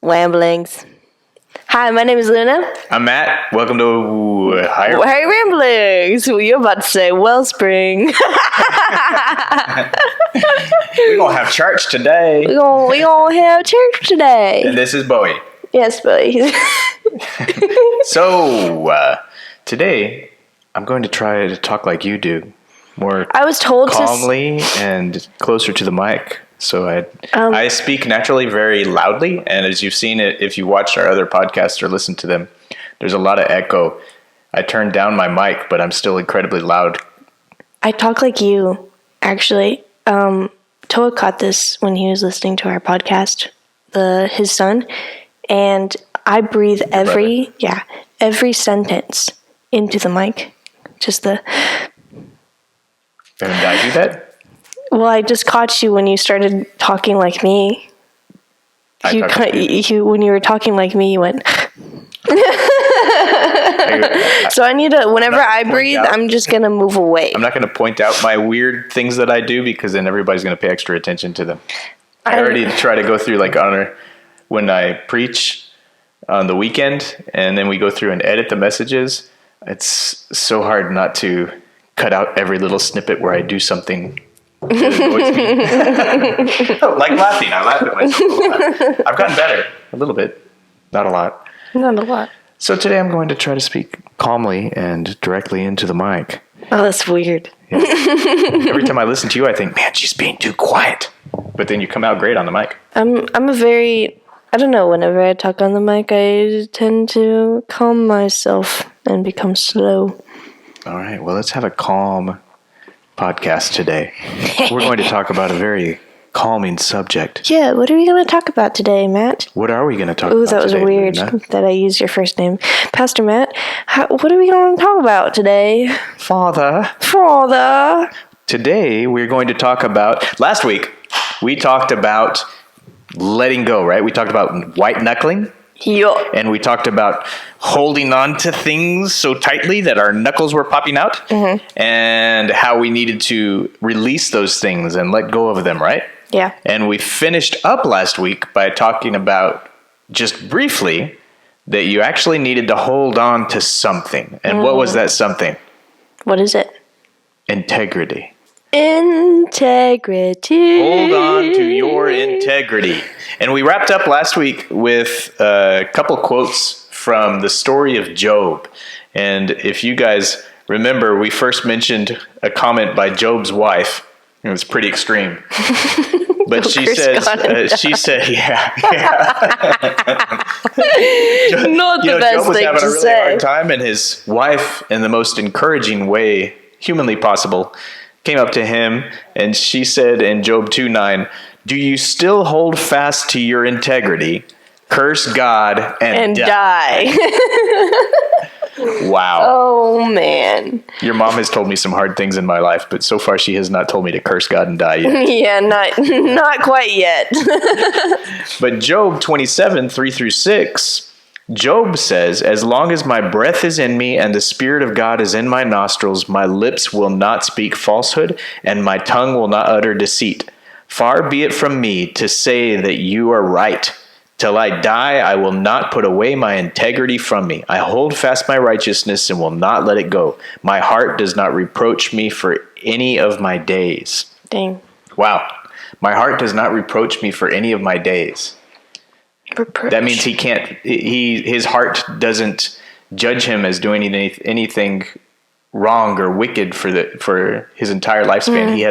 Ramblings. Hi, my name is Luna. I'm Matt. Welcome to Higher Ramblings. You're about to say Wellspring. We're going to have church today. we gonna have church today. And this is Bowie. Yes, Bowie. So, today, I'm going to try to talk like you do. More I was told calmly and closer to the mic. So I speak naturally very loudly, and as you've seen it, if you watched our other podcasts or listened to them, there's a lot of echo. I turned down my mic, but I'm still incredibly loud. I talk like you, actually. Toa caught this when he was listening to our podcast, his son, and I breathe every sentence into the mic. Just the... And I do that? Well, I just caught you when you started talking like me. When you were talking like me, you went... So I need to, whenever I breathe, I'm just going to move away. I'm not going to point out my weird things that I do because then everybody's going to pay extra attention to them. I already try to go through when I preach on the weekend, and then we go through and edit the messages. It's so hard not to cut out every little snippet where I do something that annoys me. Like laughing. I laugh at myself a lot. I've gotten better. A little bit. Not a lot. Not a lot. So today I'm going to try to speak calmly and directly into the mic. Oh, that's weird. Yeah. Every time I listen to you, I think, man, she's being too quiet. But then you come out great on the mic. I'm a very... I don't know, whenever I talk on the mic, I tend to calm myself and become slow. All right, well, let's have a calm podcast today. We're going to talk about a very calming subject. Yeah, what are we going to talk about today, Matt? What are we going to talk about today? Ooh, that was weird that I used your first name. Pastor Matt, what are we going to talk about today? Father. Today, we're going to talk about... Last week, we talked about letting go, right? We talked about white knuckling. Yup. And we talked about holding on to things so tightly that our knuckles were popping out, and how we needed to release those things and let go of them, right? Yeah. And we finished up last week by talking about, just briefly, that you actually needed to hold on to something. And what was that something? What is it? Integrity. Integrity. Hold on to your integrity. And we wrapped up last week with a couple quotes from the story of Job. And if you guys remember, we first mentioned a comment by Job's wife. It was pretty extreme. But she said, yeah. Not the best Job was thing having to a really say. hard time, and his wife, in the most encouraging way humanly possible, came up to him, and she said in Job 2:9, "Do you still hold fast to your integrity? Curse God and die." Wow. Oh, man. Your mom has told me some hard things in my life, but so far she has not told me to curse God and die yet. Yeah, not quite yet. But Job 27:3-6, Job says, "As long as my breath is in me and the Spirit of God is in my nostrils, my lips will not speak falsehood and my tongue will not utter deceit. Far be it from me to say that you are right. Till I die, I will not put away my integrity from me. I hold fast my righteousness and will not let it go. My heart does not reproach me for any of my days." Dang. Wow. My heart does not reproach me for any of my days. Reproach. That means his heart doesn't judge him as doing anything wrong or wicked for his entire lifespan. He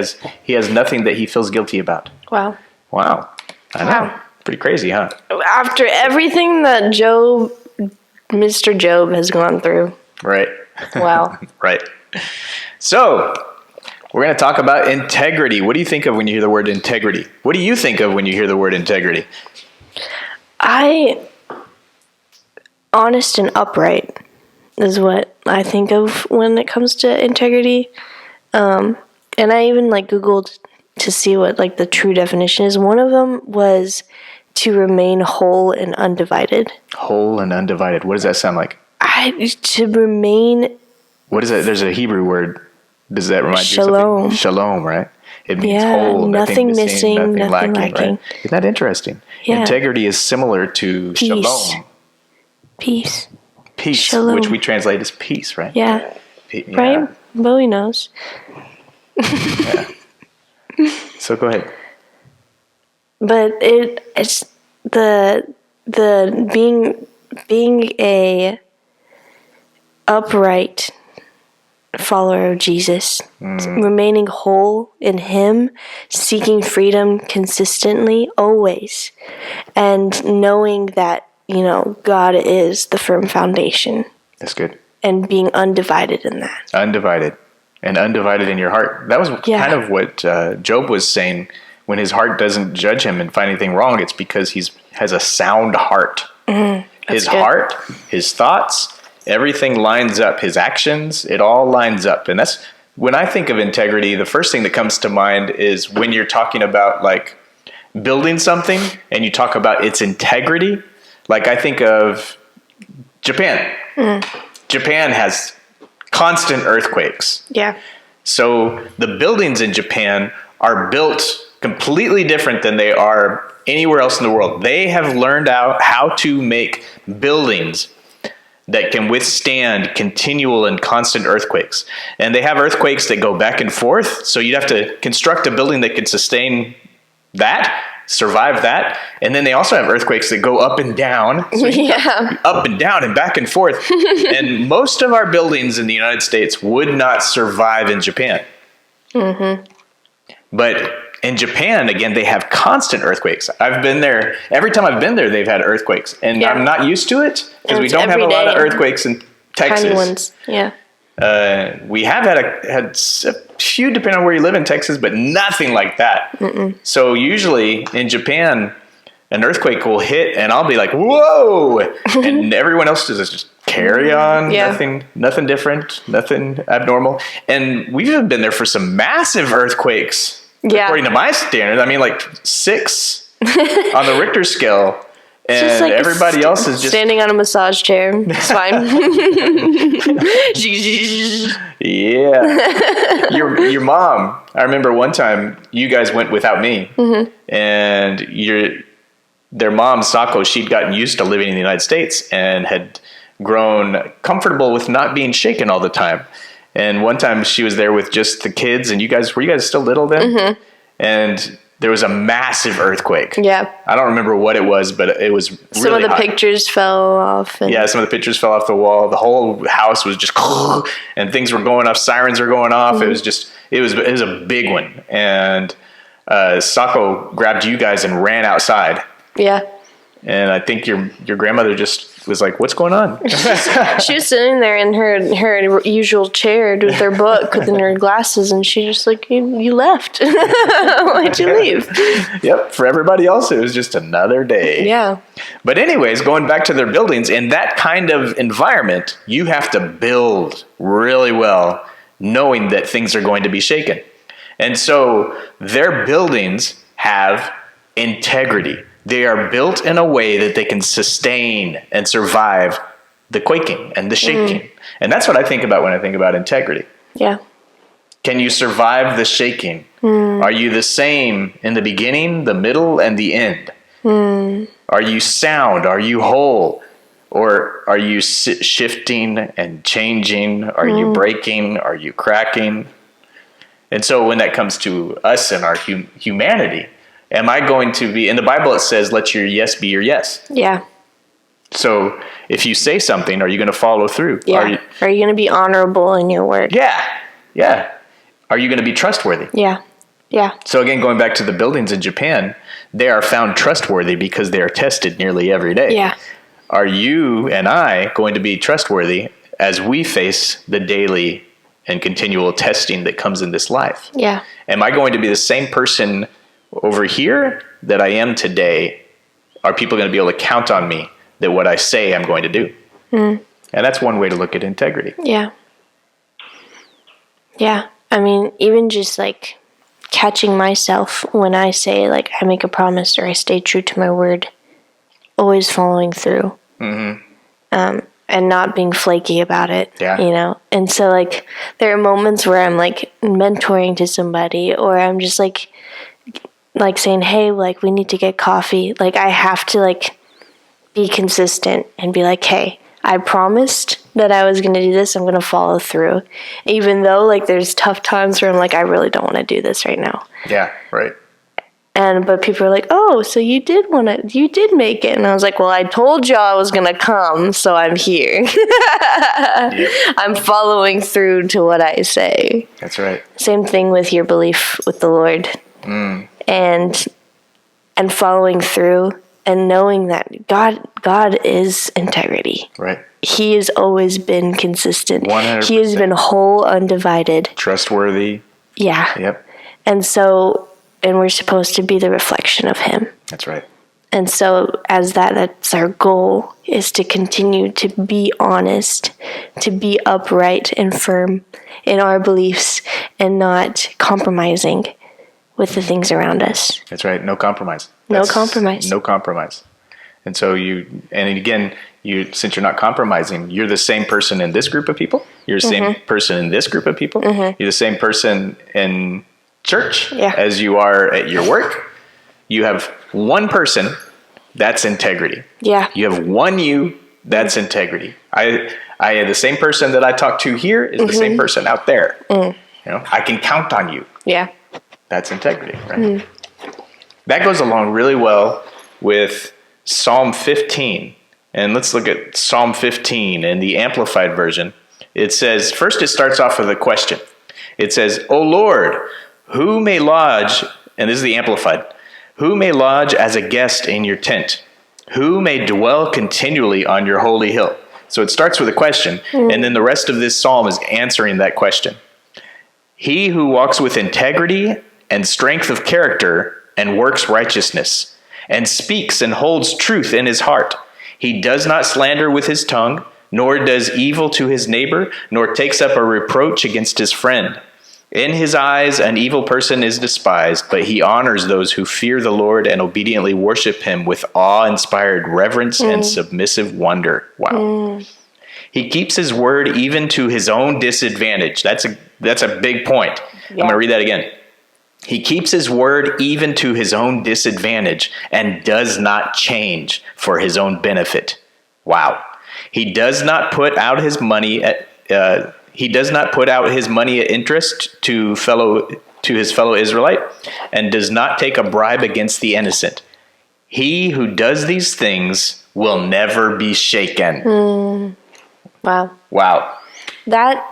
has nothing that he feels guilty about. Wow. I know. Pretty crazy, huh? After everything that Mr. Job has gone through. Right. Wow. Right. So, we're going to talk about integrity. What do you think of when you hear the word integrity? What do you think of when you hear the word integrity? Honest and upright is what I think of when it comes to integrity. And I even Googled to see what the true definition is. One of them was to remain whole and undivided. Whole and undivided. What does that sound like? To remain... What is that? There's a Hebrew word. Does that remind Shalom. you of something? Shalom, right? It means whole, nothing missing, nothing lacking. Right? Isn't that interesting? Yeah. Integrity is similar to Peace. shalom. Peace. Peace, Shalom. which we translate as peace, right? Yeah. Yeah. Right? Bowie knows. Yeah. So go ahead. But it's the being a upright follower of Jesus, remaining whole in him, seeking freedom consistently, always, and knowing that, God is the firm foundation. That's good. And being undivided in that. Undivided. And undivided in your heart. That was kind of what Job was saying. When his heart doesn't judge him and find anything wrong, it's because he has a sound heart. His heart, his thoughts, everything lines up. His actions, it all lines up. And that's when I think of integrity, the first thing that comes to mind is when you're talking about like building something and you talk about its integrity. Like I think of Japan. Japan has constant earthquakes. Yeah. So the buildings in Japan are built completely different than they are anywhere else in the world. They have learned out how to make buildings that can withstand continual and constant earthquakes. And they have earthquakes that go back and forth. So you'd have to construct a building that could sustain that, survive that. And then they also have earthquakes that go up and down. So up and down and back and forth. And most of our buildings in the United States would not survive in Japan. But in Japan, again, they have constant earthquakes. I've been there. Every time I've been there, they've had earthquakes. And I'm not used to it because we don't have a lot of earthquakes in Texas. Tiny ones, yeah. We have had a few, depending on where you live in Texas, but nothing like that. So usually in Japan, an earthquake will hit and I'll be like, whoa! And everyone else does just carry on. Nothing different, nothing abnormal. And we've even been there for some massive earthquakes. According to my standards, I mean like 6 on the Richter scale. And like everybody else is just standing on a massage chair. It's fine. Yeah. Your mom, I remember one time you guys went without me. And their mom, Sako, she'd gotten used to living in the United States and had grown comfortable with not being shaken all the time. And one time she was there with just the kids, and were you guys still little then? And there was a massive earthquake. Yeah. I don't remember what it was, but it was really Some of the pictures fell off. Yeah, some of the pictures fell off the wall. The whole house was just, and things were going off. Sirens were going off. It was a big one. And Sako grabbed you guys and ran outside. Yeah. And I think your grandmother just was like, what's going on? She was sitting there in her usual chair with her book and her glasses, and she just like, you left. Why'd you leave? Yep. For everybody else, it was just another day. Yeah. But anyways, going back to their buildings, in that kind of environment, you have to build really well, knowing that things are going to be shaken. And so their buildings have integrity. They are built in a way that they can sustain and survive the quaking and the shaking. And that's what I think about when I think about integrity. Yeah. Can you survive the shaking? Are you the same in the beginning, the middle, and the end? Are you sound? Are you whole? Or are you shifting and changing? Are you breaking? Are you cracking? And so when that comes to us and our humanity, am I going to be, in the Bible it says, let your yes be your yes. Yeah. So if you say something, are you going to follow through? Yeah. Are you going to be honorable in your word? Yeah. Yeah. Are you going to be trustworthy? Yeah. Yeah. So again, going back to the buildings in Japan, they are found trustworthy because they are tested nearly every day. Yeah. Are you and I going to be trustworthy as we face the daily and continual testing that comes in this life? Yeah. Am I going to be the same person over here that I am today? Are people going to be able to count on me that what I say I'm going to do? And that's one way to look at integrity. Yeah. Yeah. I mean, even just like catching myself when I say like I make a promise or I stay true to my word, always following through. and not being flaky about it. Yeah. You know? And so like there are moments where I'm like mentoring to somebody, or I'm just like saying, hey, like we need to get coffee. Like I have to like be consistent and be like, hey, I promised that I was going to do this. I'm going to follow through. Even though like there's tough times where I'm like, I really don't want to do this right now. Yeah, right. But people are like, oh, so you did make it. And I was like, well, I told y'all I was going to come, so I'm here. Yep. I'm following through to what I say. That's right. Same thing with your belief with the Lord. And following through and knowing that God is integrity. Right. He has always been consistent. 100%. He has been whole, undivided. Trustworthy. Yeah. Yep. And we're supposed to be the reflection of him. That's right. And so that's our goal, is to continue to be honest, to be upright and firm in our beliefs and not compromising with the things around us. That's right. No compromise. No compromise. No compromise. And so since you're not compromising, you're the same person in this group of people. You're the same person in this group of people. You're the same person in church as you are at your work. You have one person, that's integrity. Yeah. You have one you, that's integrity. I the same person that I talk to here is the same person out there. You know, I can count on you. Yeah. That's integrity, right? That goes along really well with Psalm 15. And let's look at Psalm 15 in the Amplified version. It says, first it starts off with a question. It says, O Lord, who may lodge, and this is the Amplified, who may lodge as a guest in your tent? Who may dwell continually on your holy hill? So it starts with a question, and then the rest of this psalm is answering that question. He who walks with integrity and strength of character and works righteousness, and speaks and holds truth in his heart. He does not slander with his tongue, nor does evil to his neighbor, nor takes up a reproach against his friend. In his eyes, an evil person is despised, but he honors those who fear the Lord and obediently worship him with awe-inspired reverence and submissive wonder. Wow. He keeps his word even to his own disadvantage. That's a big point. Yeah. I'm going to read that again. He keeps his word even to his own disadvantage and does not change for his own benefit. Wow. He does not put out his money at interest to his fellow Israelite, and does not take a bribe against the innocent. He who does these things will never be shaken. Wow. Wow. That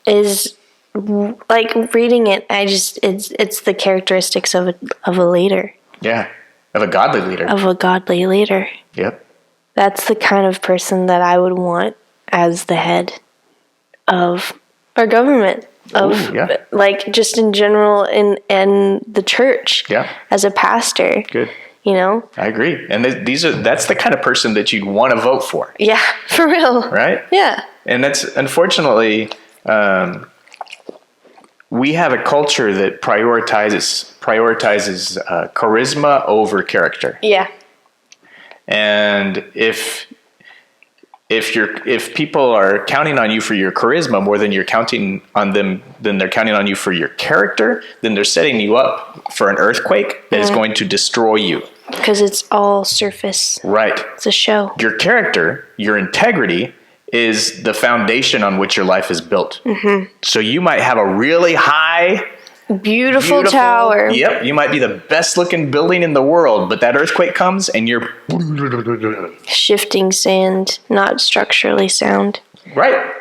is, like, reading it, it's the characteristics of a leader. Yeah. Of a godly leader. Of a godly leader. Yep. That's the kind of person that I would want as the head of our government, like just in general in the church. Yeah. As a pastor. Good. You know? I agree. And that's the kind of person that you'd want to vote for. Yeah, for real. Right? Yeah. And that's, unfortunately, we have a culture that prioritizes charisma over character. Yeah. And if people are counting on you for your charisma more than you're counting on them, then they're counting on you for your character, then they're setting you up for an earthquake that is going to destroy you. Because it's all surface. Right. It's a show. Your character, your integrity, is the foundation on which your life is built. Mm-hmm. So you might have a really high, beautiful tower. Yep. You might be the best looking building in the world, but that earthquake comes and you're shifting sand, not structurally sound. Right.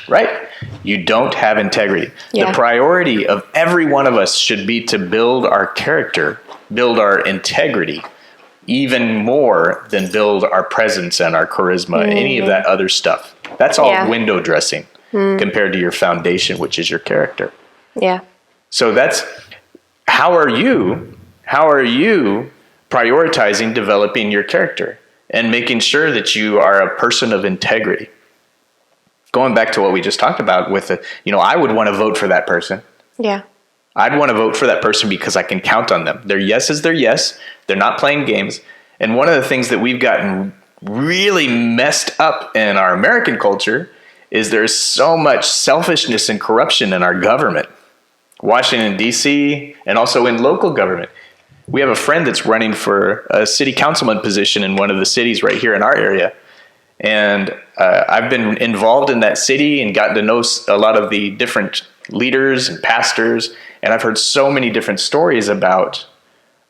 Right. You don't have integrity. Yeah. The priority of every one of us should be to build our character, build our integrity, even more than build our presence and our charisma, any of that other stuff. That's all window dressing compared to your foundation, which is your character. Yeah. So that's, how are you prioritizing developing your character and making sure that you are a person of integrity? Going back to what we just talked about with I would want to vote for that person. Yeah. I'd want to vote for that person because I can count on them. Their yes is their yes. They're not playing games. And one of the things that we've gotten really messed up in our American culture is there's so much selfishness and corruption in our government. Washington, D.C., and also in local government. We have a friend that's running for a city councilman position in one of the cities right here in our area. And I've been involved in that city and gotten to know a lot of the different leaders and pastors. And I've heard so many different stories about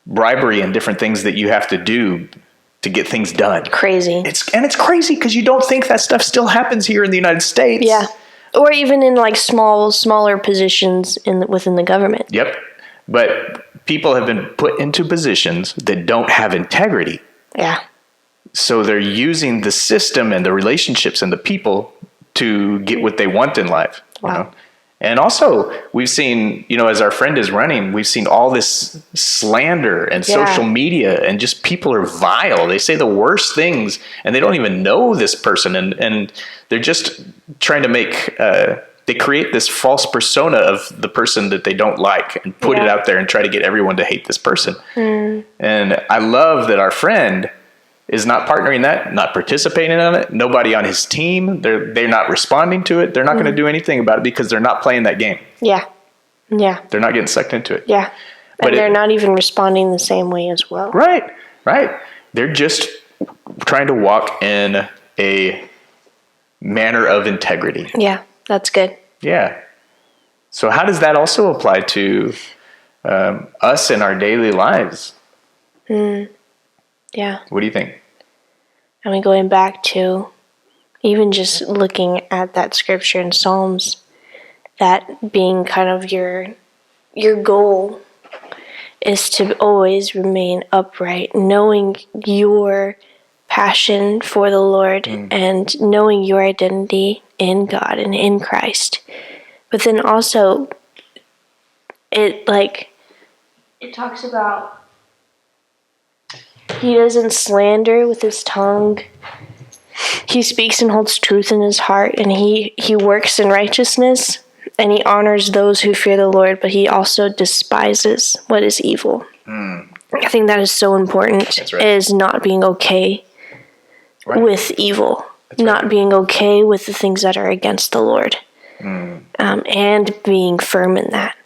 bribery and different things that you have to do to get things done. Crazy. It's crazy because you don't think that stuff still happens here in the United States. Yeah. Or even in like smaller positions within the government. Yep. But people have been put into positions that don't have integrity. Yeah. So they're using the system and the relationships and the people to get what they want in life. Wow. You know? And also, we've seen, as our friend is running, we've seen all this slander and social media, and just people are vile. They say the worst things, and they don't even know this person. And they're just trying to they create this false persona of the person that they don't like and put it out there and try to get everyone to hate this person. Mm. And I love that our friend is not partnering that, not participating in it. Nobody on his team, they're not responding to it. They're not going to do anything about it because they're not playing that game. Yeah. Yeah. They're not getting sucked into it. Yeah. But they're not even responding the same way as well. Right. They're just trying to walk in a manner of integrity. Yeah, that's good. Yeah. So how does that also apply to us in our daily lives? Yeah. What do you think? I mean, going back to even just looking at that scripture in Psalms, that being kind of your goal is to always remain upright, knowing your passion for the Lord and knowing your identity in God and in Christ. But then also, it talks about he doesn't slander with his tongue. He speaks and holds truth in his heart, and he works in righteousness, and he honors those who fear the Lord, but he also despises what is evil. I think that is so important. That's right. Is not being okay with evil. That's not right. Being okay with the things that are against the Lord. And being firm in that.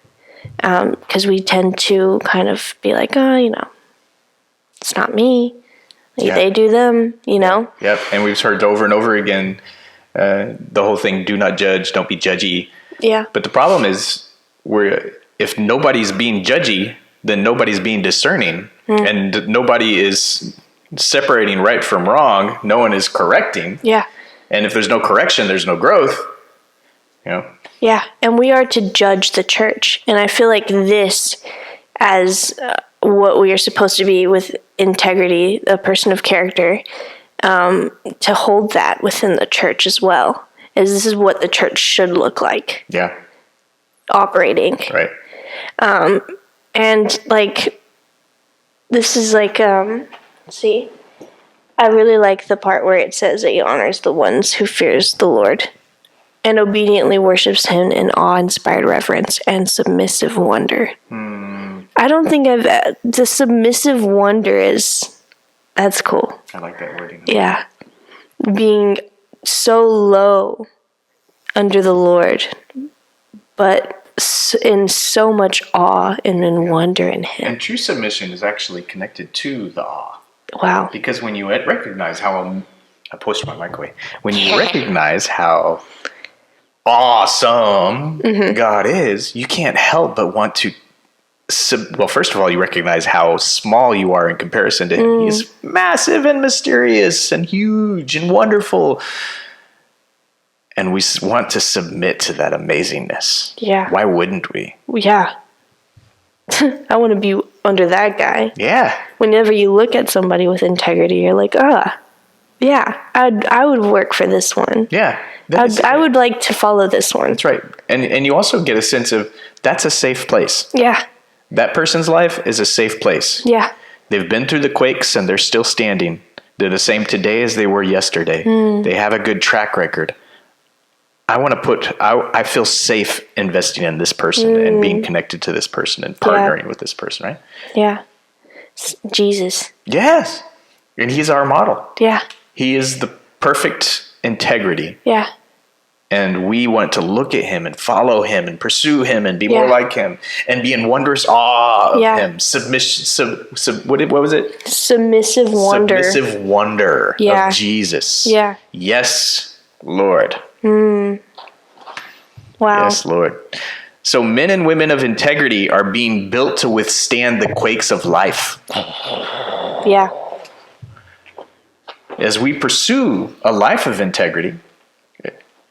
Because we tend to kind of be like, it's not me. They do them, Yep. And we've heard over and over again, the whole thing, do not judge, don't be judgy. Yeah. But the problem is, if nobody's being judgy, then nobody's being discerning. And nobody is separating right from wrong. No one is correcting. Yeah. And if there's no correction, there's no growth. Yeah. And we are to judge the church. And I feel like this, as what we are supposed to be with integrity, a person of character, to hold that within the church as well, as this is what the church should look like. Yeah. Operating. Right. And this is see, I really like the part where it says that he honors the ones who fears the Lord and obediently worships him in awe-inspired reverence and submissive wonder. I don't think the submissive wonder that's cool. I like that wording. Yeah. Being so low under the Lord, but in so much awe and in wonder in him. And true submission is actually connected to the awe. Wow. Because when you recognize how, I pushed my mic away. When you recognize how awesome God is, you can't help but want to, well, first of all, you recognize how small you are in comparison to him. He's massive and mysterious and huge and wonderful. And we want to submit to that amazingness. Yeah. Why wouldn't we? Yeah. I want to be under that guy. Yeah. Whenever you look at somebody with integrity, you're like, yeah, I would work for this one. Yeah. I would like to follow this one. That's right. And you also get a sense of that's a safe place. Yeah. That person's life is a safe place. Yeah. They've been through the quakes and they're still standing. They're the same today as they were yesterday. They have a good track record. I feel safe investing in this person and being connected to this person and partnering with this person, right? Yeah. Jesus. Yes. And he's our model. Yeah. He is the perfect integrity. Yeah. And we want to look at him and follow him and pursue him and be Yeah. more like him and be in wondrous awe of Yeah. him. What was it? Submissive wonder. Submissive wonder Yeah. of Jesus. Yeah. Yes, Lord. Wow. Yes, Lord. So men and women of integrity are being built to withstand the quakes of life. Yeah. As we pursue a life of integrity,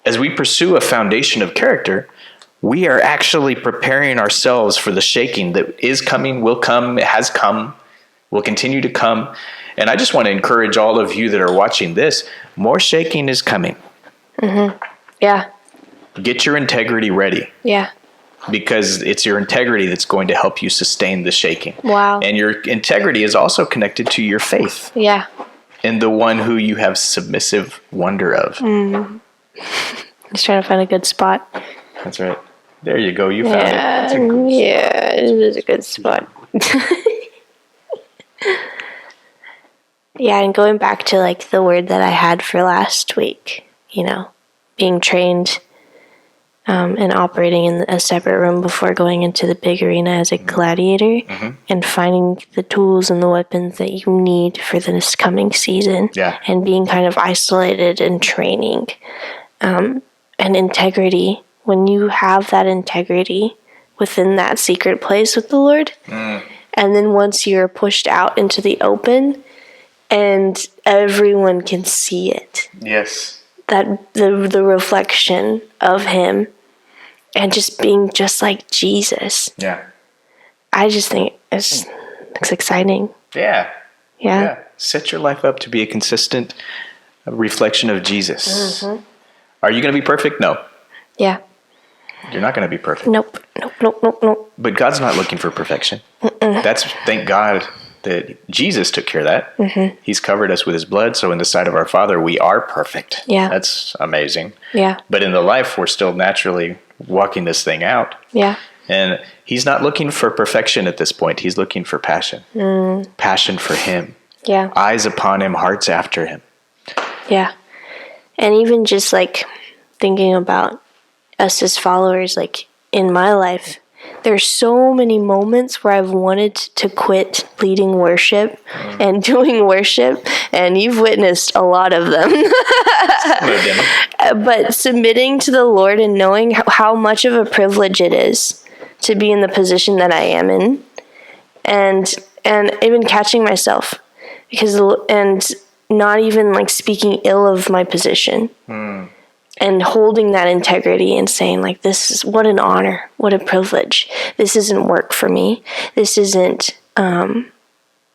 as we pursue a foundation of character, we are actually preparing ourselves for the shaking that is coming, will come, has come, will continue to come. And I just want to encourage all of you that are watching this, more shaking is coming. Mm-hmm. Yeah. Get your integrity ready. Yeah. Because it's your integrity that's going to help you sustain the shaking. Wow. And your integrity is also connected to your faith. Yeah. In the one who you have submissive wonder of. Just trying to find a good spot. That's right. There you go. You found it. That's a good spot. Yeah, it is a good spot. Yeah, and going back to like the word that I had for last week, being trained and operating in a separate room before going into the big arena as a gladiator and finding the tools and the weapons that you need for this coming season and being kind of isolated and training. And integrity, when you have that integrity within that secret place with the Lord, and then once you're pushed out into the open and everyone can see it. Yes. That the reflection of him and just being just like Jesus. Yeah. I just think it's exciting. Yeah. Yeah. Set your life up to be a consistent reflection of Jesus. Are you going to be perfect? No. Yeah. You're not going to be perfect. Nope. But God's not looking for perfection. Thank God that Jesus took care of that. He's covered us with his blood. So in the sight of our Father, we are perfect. Yeah. That's amazing. Yeah. But in the life, we're still naturally walking this thing out. Yeah. And he's not looking for perfection at this point. He's looking for passion. Passion for him. Yeah. Eyes upon him, hearts after him. Yeah. And even just like thinking about us as followers, like in my life, there's so many moments where I've wanted to quit leading worship and doing worship, and you've witnessed a lot of them. But submitting to the Lord and knowing how much of a privilege it is to be in the position that I am in, and even catching myself and not even like speaking ill of my position. And holding that integrity and saying like, this is what an honor, what a privilege. This isn't work for me. This isn't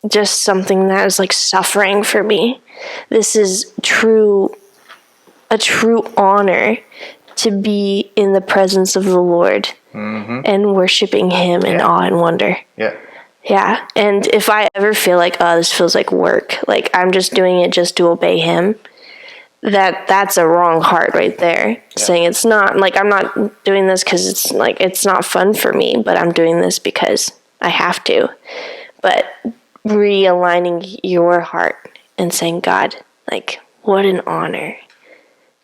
just something that is like suffering for me. This is a true honor to be in the presence of the Lord and worshiping him in awe and wonder. Yeah. And if I ever feel like, oh, this feels like work, like I'm just doing it just to obey him, that's a wrong heart right there. Saying it's not like I'm not doing this because it's like it's not fun for me, but I'm doing this because I have to. But realigning your heart and saying, God, like, what an honor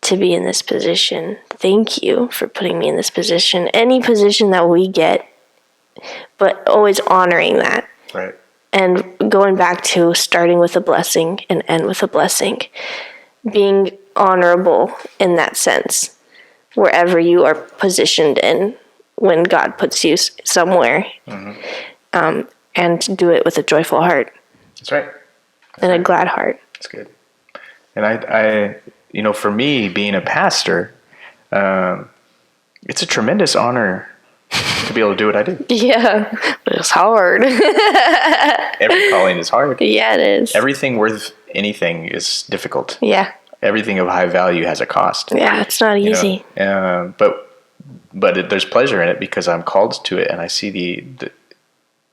to be in this position. Thank you for putting me in this position. Any position that we get, but always honoring that. Right. And going back to starting with a blessing and end with a blessing. Being honorable in that sense, wherever you are positioned in when God puts you somewhere, and do it with a joyful heart. That's right. A glad heart. That's good. And I for me, being a pastor, it's a tremendous honor to be able to do what I do. Yeah, but it's hard. Every calling is hard. Yeah, it is. Everything worth anything is difficult. Yeah. Everything of high value has a cost. Yeah, it's not easy. But there's pleasure in it because I'm called to it, and I see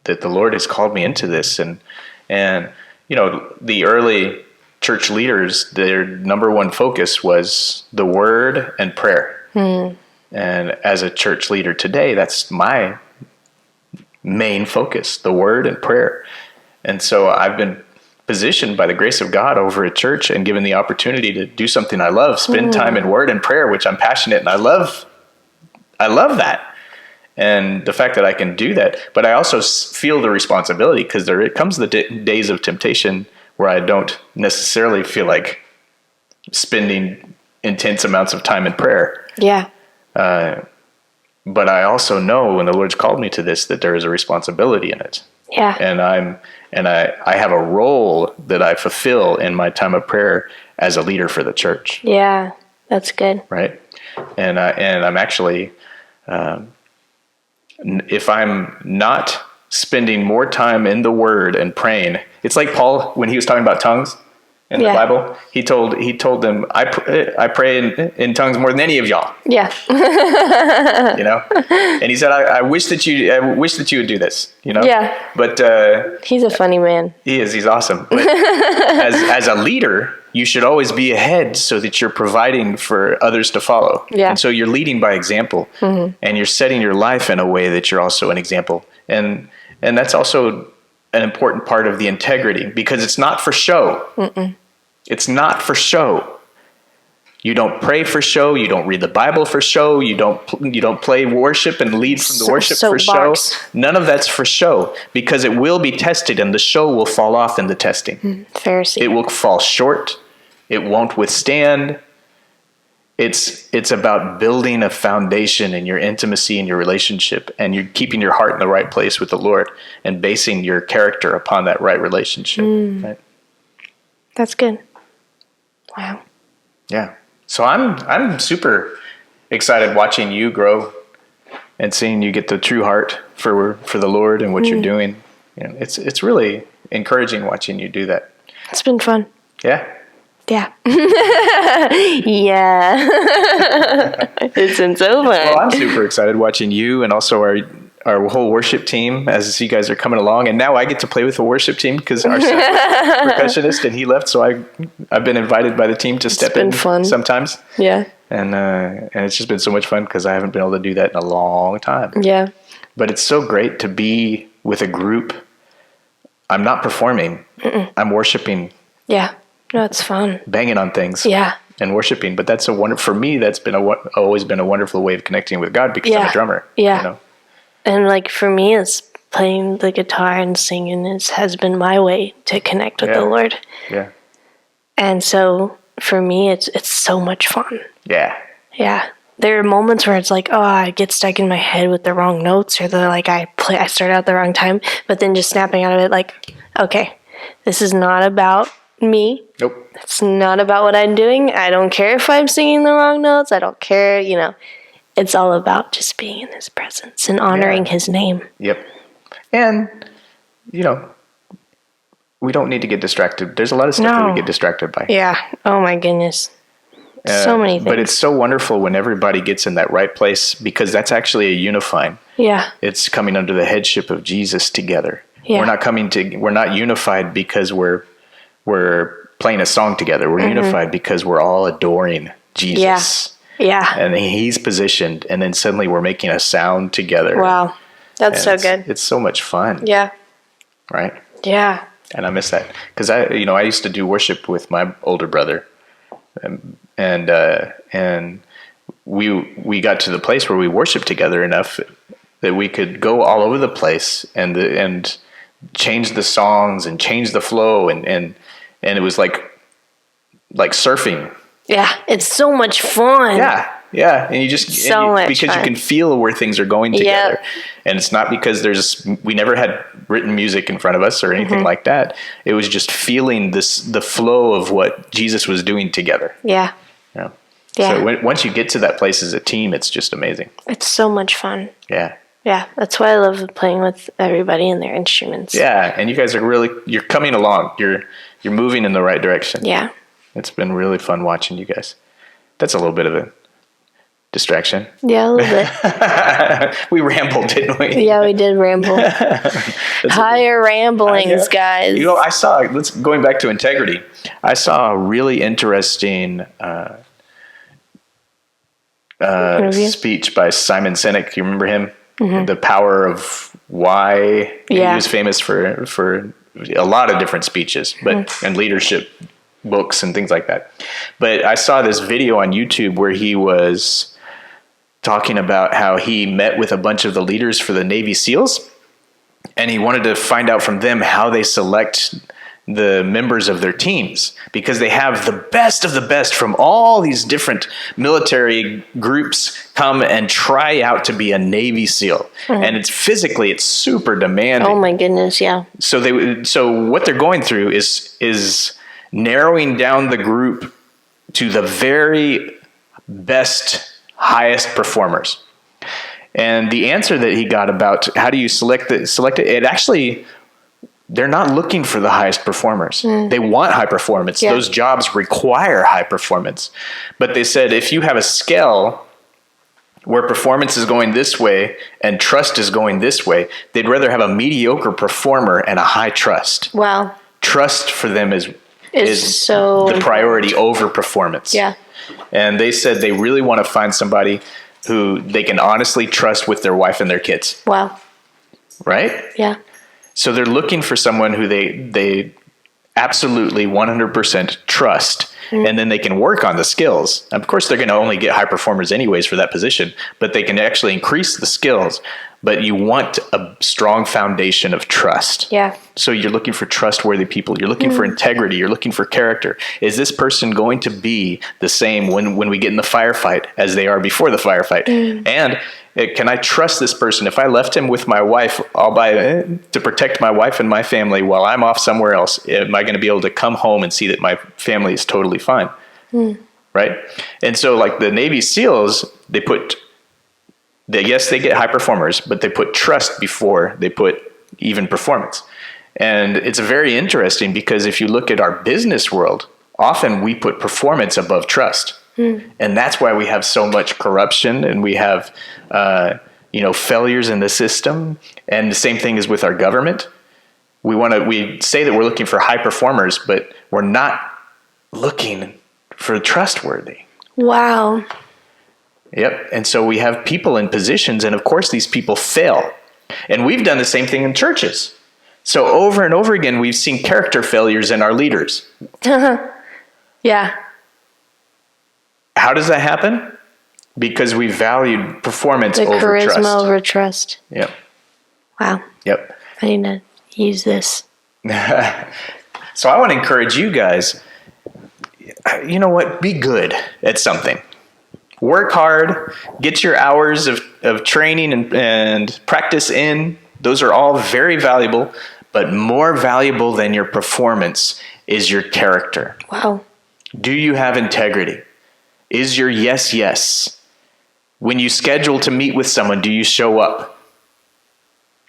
that the Lord has called me into this, and the early church leaders, their number one focus was the word and prayer. And as a church leader today, that's my main focus, the word and prayer. And so I've been positioned by the grace of God over a church and given the opportunity to do something I love, spend time in word and prayer, which I'm passionate and I love that. And the fact that I can do that, but I also feel the responsibility because it comes the days of temptation where I don't necessarily feel like spending intense amounts of time in prayer. Yeah. But I also know when the Lord's called me to this, that there is a responsibility in it. Yeah. And I have a role that I fulfill in my time of prayer as a leader for the church. Yeah. That's good. Right. And I'm actually, if I'm not spending more time in the Word and praying, it's like Paul when he was talking about tongues in the Bible. He told them, I pray in tongues more than any of y'all. Yeah. You know, and he said, I wish that you would do this. You know. Yeah. But he's a funny man. He is. He's awesome. But as a leader, you should always be ahead so that you're providing for others to follow. Yeah. And so you're leading by example, and you're setting your life in a way that you're also an example. And that's also an important part of the integrity, because it's not for show. Mm-mm. It's not for show. You don't pray for show. You don't read the Bible for show. You don't play worship and lead from the worship for show. None of that's for show, because it will be tested and the show will fall off in the testing. Pharisee. It will fall short. It won't withstand. It's about building a foundation in your intimacy and your relationship, and you're keeping your heart in the right place with the Lord and basing your character upon that right relationship. Right? That's good. Wow. Yeah. So I'm super excited watching you grow and seeing you get the true heart for the Lord and what you're doing. You know, it's really encouraging watching you do that. It's been fun. Yeah. Yeah. Yeah. It's been so fun. Well, I'm super excited watching you and also our whole worship team as you guys are coming along. And now I get to play with the worship team because our son was a percussionist and he left. So I've been invited by the team to step in fun. Sometimes. Yeah. And it's just been so much fun because I haven't been able to do that in a long time. Yeah. But it's so great to be with a group. I'm not performing. I'm worshiping. Yeah. No, it's fun. Banging on things. Yeah. And worshiping. But that's for me, that's been always been a wonderful way of connecting with God because I'm a drummer. Yeah. You know? And like for me, it's playing the guitar and singing has been my way to connect with the Lord. Yeah. And so for me, it's so much fun. Yeah. Yeah. There are moments where it's like, oh, I get stuck in my head with the wrong notes, or I start out the wrong time, but then just snapping out of it, like, okay, this is not about me. Nope. It's not about what I'm doing. I don't care if I'm singing the wrong notes. I don't care, It's all about just being in his presence and honoring his name. Yep. And, we don't need to get distracted. There's a lot of stuff that we get distracted by. Yeah. Oh, my goodness. So many things. But it's so wonderful when everybody gets in that right place, because that's actually a unifying. Yeah. It's coming under the headship of Jesus together. Yeah. We're not unified because we're playing a song together. We're unified because we're all adoring Jesus. Yeah. And he's positioned, and then suddenly we're making a sound together. Wow. That's so good. It's so much fun. Yeah. Right? Yeah. And I miss that because I used to do worship with my older brother, and we got to the place where we worshiped together enough that we could go all over the place and change the songs and change the flow and it was like surfing. Yeah, it's so much fun. Yeah, and you just because you can feel where things are going together. Yep. And it's not because we never had written music in front of us or anything like that. It was just feeling the flow of what Jesus was doing together. Yeah. Yeah. So once you get to that place as a team, it's just amazing. It's so much fun. Yeah. Yeah, that's why I love playing with everybody and their instruments. Yeah, and you guys are you're coming along. You're moving in the right direction. Yeah. It's been really fun watching you guys. That's a little bit of a distraction. Yeah, a little bit. We rambled, didn't we? Yeah, we did ramble. Higher ramblings, guys. I saw, going back to integrity, I saw a really interesting speech by Simon Sinek. You remember him? Mm-hmm. The Power of Why. Yeah. He was famous for a lot of different speeches, but and leadership books and things like that. But I saw this video on YouTube where he was talking about how he met with a bunch of the leaders for the Navy SEALs, and he wanted to find out from them how they select the members of their teams, because they have the best of the best from all these different military groups come and try out to be a Navy SEAL. And it's super demanding. Oh my goodness. Yeah. So what they're going through is narrowing down the group to the very best, highest performers. And the answer that he got about how do you select it actually, they're not looking for the highest performers. They want high performance. Yeah. Those jobs require high performance. But they said if you have a scale where performance is going this way and trust is going this way, they'd rather have a mediocre performer and a high trust. Wow. Trust for them is so the priority over performance. Yeah. And they said they really want to find somebody who they can honestly trust with their wife and their kids. Wow. Right? Yeah. So they're looking for someone who they absolutely 100% trust, and then they can work on the skills. Of course, they're going to only get high performers anyways for that position, but they can actually increase the skills. But you want a strong foundation of trust. Yeah. So you're looking for trustworthy people. You're looking for integrity. You're looking for character. Is this person going to be the same when we get in the firefight as they are before the firefight? And can I trust this person? If I left him with my wife to protect my wife and my family while I'm off somewhere else, am I going to be able to come home and see that my family is totally fine? Right? And so like the Navy SEALs, they get high performers, but they put trust before they put even performance. And it's very interesting because if you look at our business world, often we put performance above trust. And that's why we have so much corruption and we have, failures in the system. And the same thing is with our government. We say that we're looking for high performers, but we're not looking for trustworthy. Wow. Yep. And so we have people in positions, and of course these people fail. And we've done the same thing in churches. So over and over again, we've seen character failures in our leaders. Yeah. How does that happen? Because we valued performance over trust. The charisma over trust. Yep. Wow. Yep. I need to use this. So I want to encourage you guys, you know what? Be good at something. Work hard, get your hours of training and practice in. Those are all very valuable, but more valuable than your performance is your character. Wow. Do you have integrity? Is your yes, yes? When you schedule to meet with someone, do you show up?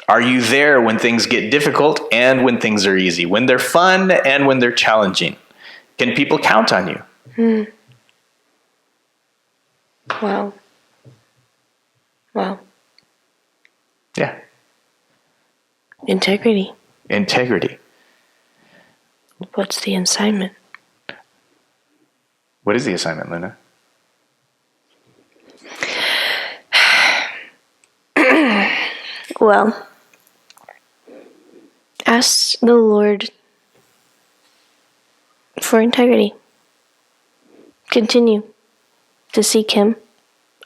Are you there when things get difficult and when things are easy? When they're fun and when they're challenging? Can people count on you? Wow. Wow. Yeah. Integrity. Integrity. What's the assignment? What is the assignment, Luna? Well, ask the Lord for integrity. Continue to seek Him,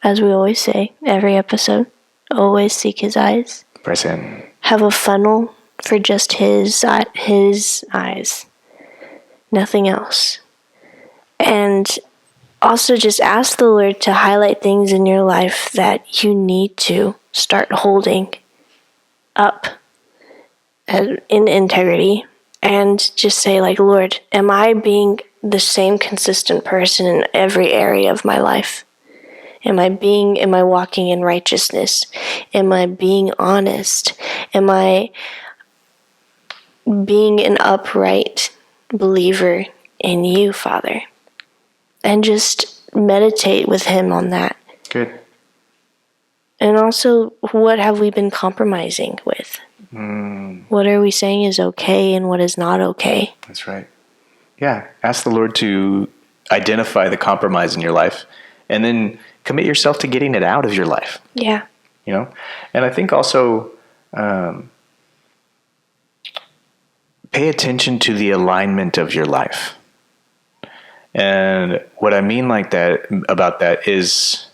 as we always say, every episode. Always seek His eyes. Press in. Have a funnel for just His eyes. Nothing else. And also just ask the Lord to highlight things in your life that you need to start holding up in integrity, and just say, like, Lord, am I being the same consistent person in every area of my life? Am I walking in righteousness? Am I being honest? Am I being an upright believer in you, Father? And just meditate with Him on that. Good. And also, what have we been compromising with? What are we saying is okay and what is not okay? That's right. Yeah. Ask the Lord to identify the compromise in your life and then commit yourself to getting it out of your life. Yeah. And I think also pay attention to the alignment of your life. And what I mean about that is,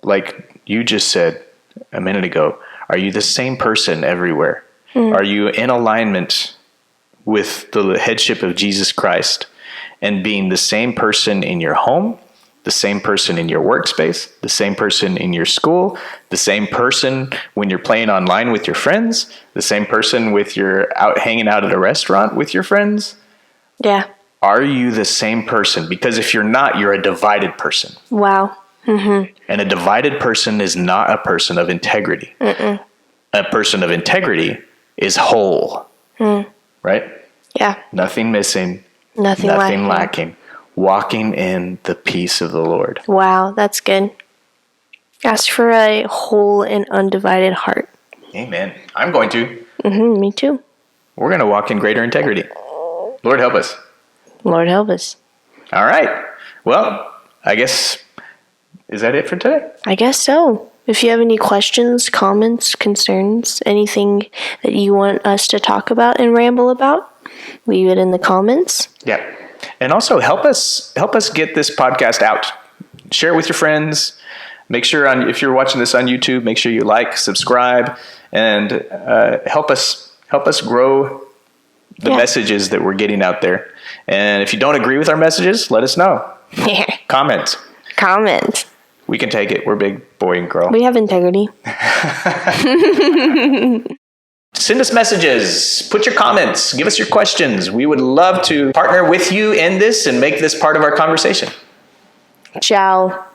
like you just said a minute ago, are you the same person everywhere? Are you in alignment with the headship of Jesus Christ and being the same person in your home, the same person in your workspace, the same person in your school, the same person when you're playing online with your friends, the same person with you're out hanging out at a restaurant with your friends? Yeah. Are you the same person? Because if you're not, you're a divided person. Wow. Mm-hmm. And a divided person is not a person of integrity. A person of integrity is whole. Right? Yeah. Nothing missing. Nothing lacking. Walking in the peace of the Lord. Wow, that's good. Ask for a whole and undivided heart. Amen. I'm going to. Me too. We're going to walk in greater integrity. Lord help us. Lord help us. All right. Well, I guess, is that it for today? I guess so. If you have any questions, comments, concerns, anything that you want us to talk about and ramble about, leave it in the comments. Yeah. And also help us get this podcast out. Share it with your friends. Make sure if you're watching this on YouTube, make sure you like, subscribe, and help us grow the messages that we're getting out there. And if you don't agree with our messages, let us know. Comment. We can take it. We're big boy and girl. We have integrity. Send us messages. Put your comments. Give us your questions. We would love to partner with you in this and make this part of our conversation. Ciao.